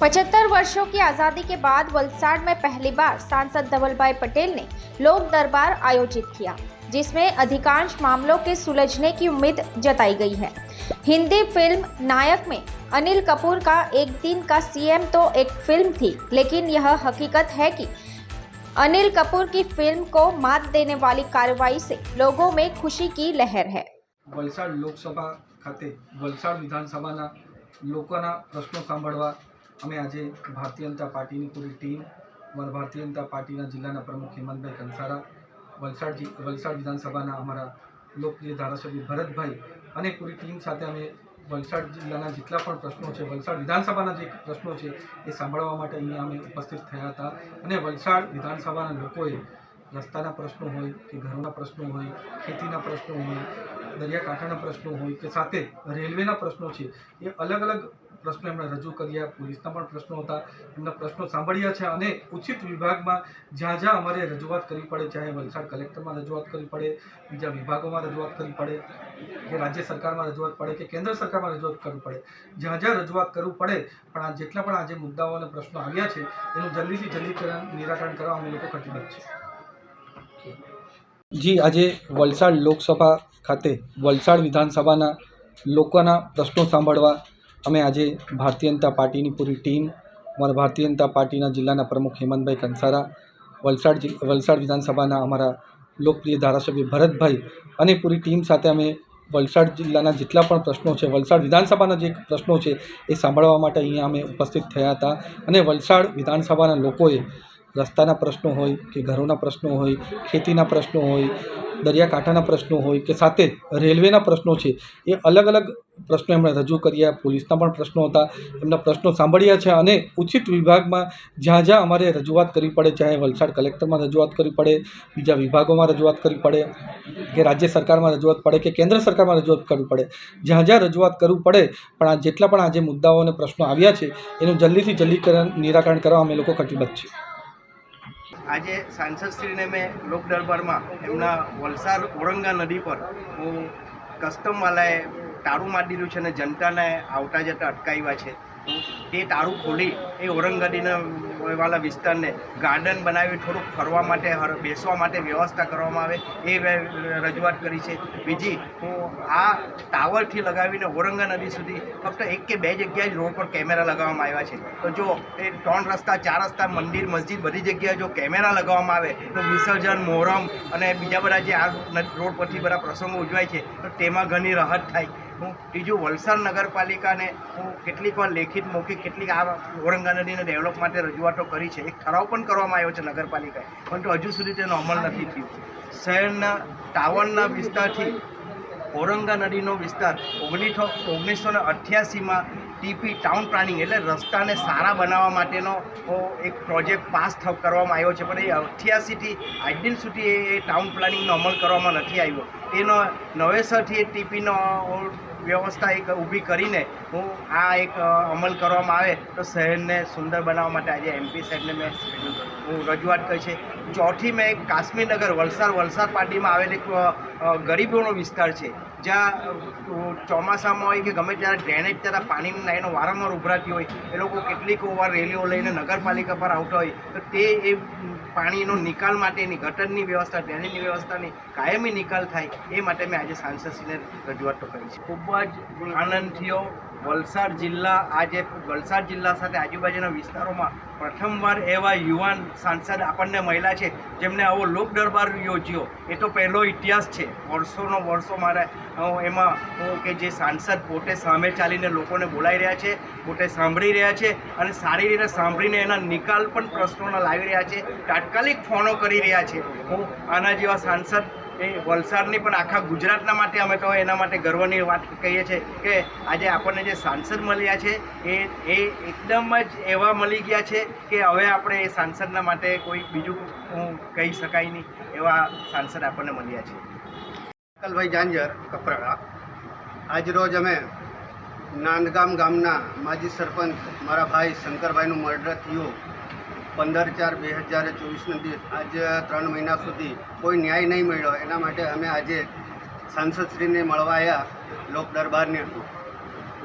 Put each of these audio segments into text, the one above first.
75 वर्षों की आज़ादी के बाद वलसाड़ में पहली बार सांसद धवल भाई पटेल ने लोक दरबार आयोजित किया, जिसमें अधिकांश मामलों के सुलझने की उम्मीद जताई गई है। हिंदी फिल्म नायक में अनिल कपूर का एक दिन का सीएम तो एक फिल्म थी, लेकिन यह हकीकत है कि अनिल कपूर की फिल्म को मात देने वाली कार्रवाई से लोगों में खुशी की लहर है। वलसाड लोकसभा खाते वलसाड विधानसभाના લોકોના પ્રશ્નો સાંભળવા અમે આજે ભારતીય જનતા પાર્ટીની પૂરી ટીમ ભારતીય જનતા પાર્ટીના જિલ્લાના પ્રમુખ હેમંતભાઈ કંસારા, વલસાડ વિધાનસભાના અમારા લોકપ્રિય ધારાસભ્ય ભરતભાઈ અને પૂરી ટીમ સાથે અમે વલસાડ જિલ્લાના જેટલા પણ પ્રશ્નો છે, વલસાડ વિધાનસભાના જે પ્રશ્નો છે એ સાંભળવા માટે અહીંયા અમે ઉપસ્થિત થયા હતા અને વલસાડ વિધાનસભાના લોકોએ રસ્તાના પ્રશ્નો હોય કે ઘરોના પ્રશ્નો હોય, ખેતીના પ્રશ્નો હોય, દરિયાકાંઠાના પ્રશ્નો હોય કે સાથે રેલવેના પ્રશ્નો છે, એ અલગ અલગ પ્રશ્નો એમણે રજૂ કર્યા। પોલીસના પણ પ્રશ્નો હતા, એમના પ્રશ્નો સાંભળ્યા છે અને ઉચિત વિભાગમાં જ્યાં જ્યાં અમારે રજૂઆત કરવી પડે, ચાહે વલસાડ કલેક્ટરમાં રજૂઆત કરવી પડે, બીજા વિભાગોમાં રજૂઆત કરવી પડે કે રાજ્ય સરકારમાં રજૂઆત પડે કે કેન્દ્ર સરકારમાં રજૂઆત કરવી પડે, જ્યાં જ્યાં રજૂઆત કરવું પડે, પણ આ જેટલા પણ આજે મુદ્દાઓ અને પ્રશ્નો આવ્યા છે એનું જલ્દીથી જલ્દી નિરાકરણ કરવા અમે લોકો કટિબદ્ધ છીએ। जी आज वलसाड लोकसभा खाते वलसाड विधानसभाના લોકોના પ્રશ્નો સાંભળવા અમે આજે ભારતીય જનતા પાર્ટીની પૂરી ટીમ ભારતીય જનતા પાર્ટીના જિલ્લાના પ્રમુખ હેમંતભાઈ કંસારા, વલસાડ વિધાનસભાના અમારા લોકપ્રિય ધારાસભ્ય ભરતભાઈ અને પૂરી ટીમ સાથે અમે વલસાડ જિલ્લાના જેટલા પણ પ્રશ્નો છે, વલસાડ વિધાનસભાના જે પ્રશ્નો છે એ સાંભળવા માટે અહીંયા અમે ઉપસ્થિત થયા હતા અને વલસાડ વિધાનસભાના લોકોએ રસ્તાના પ્રશ્નો હોય કે ઘરોના પ્રશ્નો હોય, ખેતીના પ્રશ્નો હોય, દરિયાકાંઠાના પ્રશ્નો હોય કે સાથે રેલવેના પ્રશ્નો છે, એ અલગ અલગ પ્રશ્નો એમણે રજૂ કર્યા। પોલીસના પણ પ્રશ્નો હતા, એમના પ્રશ્નો સાંભળ્યા છે અને ઉચિત વિભાગમાં જ્યાં જ્યાં અમારે રજૂઆત કરવી પડે, ચાહે વલસાડ કલેક્ટરમાં રજૂઆત કરવી પડે, બીજા વિભાગોમાં રજૂઆત કરવી પડે કે રાજ્ય સરકારમાં રજૂઆત પડે કે કેન્દ્ર સરકારમાં રજૂઆત કરવી પડે, જ્યાં જ્યાં રજૂઆત કરવું પડે, પણ આ જેટલા પણ આજે મુદ્દાઓ અને પ્રશ્નો આવ્યા છે એનું જલ્દીથી જલ્દી નિરાકરણ કરવા અમે લોકો કટિબદ્ધ છીએ। આજે સાંસદશ્રીને મેં લોક દરબારમાં એમના વલસાડ ઓરંગા નદી પર હું કસ્ટમવાલાએ તાળું મારી દીધું છે અને જનતાને આવતા જતા અટકાવ્યા છે। તે તાળું ખોલી એ ઓરંગા વાળા વિસ્તારને ગાર્ડન બનાવી થોડુંક ફરવા માટે બેસવા માટે વ્યવસ્થા કરવામાં આવે એ રજૂઆત કરી છે। બીજી હું આ ટાવરથી લગાવીને ઓરંગા નદી સુધી ફક્ત એક કે બે જગ્યાએ જ રોડ પર કેમેરા લગાવવામાં આવ્યા છે। તો જો એ 3 રસ્તા 4 રસ્તા મંદિર મસ્જિદ બધી જગ્યાએ જો કેમેરા લગાવવામાં આવે તો વિસર્જન, મોહરમ અને બીજા બધા જે આ રોડ પરથી બધા પ્રસંગો ઉજવાય છે તો તેમાં ઘણી રાહત થાય। હું ત્રીજું વલસાડ નગરપાલિકાને હું કેટલીક વાર લેખિત મૌખિક કેટલીક આ ઓરંગા નદીને ડેવલપ માટે રજૂઆતો કરી છે, એક ઠરાવ પણ કરવામાં આવ્યો છે નગરપાલિકાએ, પરંતુ હજુ સુધી તેનો અમલ નથી થયો। શહેરના ટાવરના વિસ્તારથી ઓરંગા નદીનો વિસ્તાર 1988માં ટીપી ટાઉન પ્લાનિંગ એટલે રસ્તાને સારા બનાવવા માટેનો એક પ્રોજેક્ટ પાસ કરવામાં આવ્યો છે, પણ એ 88થી આજ દિન સુધી એ ટાઉન પ્લાનિંગનો અમલ કરવામાં નથી આવ્યો। તેનો નવેસરથી એ ટીપીનો વ્યવસ્થા એક ઊભી કરીને હું આ એક અમલ કરવામાં આવે તો શહેરને સુંદર બનાવવા માટે આજે એમપી સાહેબને મેં હું રજૂઆત કરી છે। ચોથી મેં એક કાશ્મીરનગર વલસાડ પાર્ટીમાં આવેલ એક ગરીબોનો વિસ્તાર છે, જ્યાં ચોમાસામાં હોય કે ગમે ત્યારે ડ્રેનેજ ત્યારે પાણીની લાઈનો વારંવાર ઉભરાતી હોય, એ લોકો કેટલીક વાર રેલીઓ લઈને નગરપાલિકા પર આવતા હોય તો તે એ પાણીનો નિકાલ માટેની ગટરની વ્યવસ્થા, ડ્રેનેજની વ્યવસ્થાની કાયમી નિકાલ થાય એ માટે મેં આજે સાંસદશ્રીને રજૂઆતો કરી છે। ખૂબ જ આનંદ થયો। વલસાડ જિલ્લા સાથે આજુબાજુના વિસ્તારોમાં પ્રથમવાર એવા યુવાન સાંસદ આપણને મળ્યા છે જેમને આવો લોક દરબાર યોજ્યો, એ તો પહેલો ઇતિહાસ છે। વર્ષો મારે એમાં કે જે સાંસદ પોતે સામે ચાલીને લોકોને બોલાવી રહ્યા છે, પોતે સાંભળી રહ્યા છે અને સારી રીતે સાંભળીને એના નિકાલ પણ પ્રશ્નોના લાવી રહ્યા છે, તાત્કાલિક ફોનો કરી રહ્યા છે। હું આના જેવા સાંસદ એ વલસાડની પણ આખા ગુજરાતના માટે અમે તો એના માટે ગર્વની વાત કહીએ છીએ કે આજે આપણને જે સાંસદ મળ્યા છે એ એકદમ જ એવા મળી ગયા છે કે હવે આપણે એ સાંસદના માટે કોઈ બીજું કહી શકાય નહીં, એવા સાંસદ આપણને મળ્યા છે। કલભાઈ જાંજર કપરાડા, આજ રોજ અમે નાંદગામ ગામના માજી સરપંચ મારા ભાઈ શંકરભાઈનું મર્ડર થયું 15/4/2024ના દિવસ આજે 3 મહિના સુધી કોઈ ન્યાય નહીં મળ્યો, એના માટે અમે આજે સાંસદશ્રીને મળવા આવ્યા લોક દરબારની અંદર।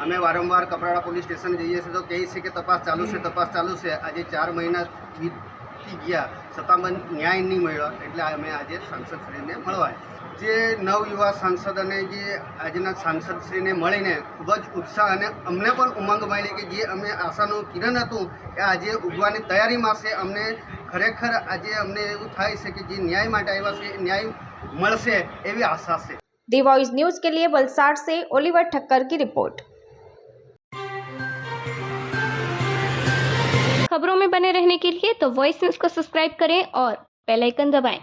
અમે વારંવાર કપરાડા પોલીસ સ્ટેશન જઈએ છીએ તો કહે છે કે તપાસ ચાલુ છે, તપાસ ચાલુ છે. આજે 4 મહિના વીતી ગયા છતાં પણ ન્યાય નહીં મળ્યો, એટલે અમે આજે સાંસદશ્રીને મળવા આવ્યા. જે નવયુવા સાંસદ અને જે આજના સાંસદશ્રીને મળીને ખૂબ જ ઉત્સાહ અને અમને પણ ઉમંગ મળી કે જે અમે આશાનું કિરણ હતું એ આજે ઉગવાની તૈયારીમાં છે. અમને ખરેખર આજે અમને એવું થાય છે કે જે ન્યાય માટે આવ્યા છે એ ન્યાય મળશે એવી आशा से। दी वॉइस न्यूज के लिए वलसाड़ से ओलिवर ठक्कर की रिपोर्ट। खबरों में बने रहने के लिए तो वॉइस न्यूज को सब्सक्राइब करें और बेल आइकन दबाएं।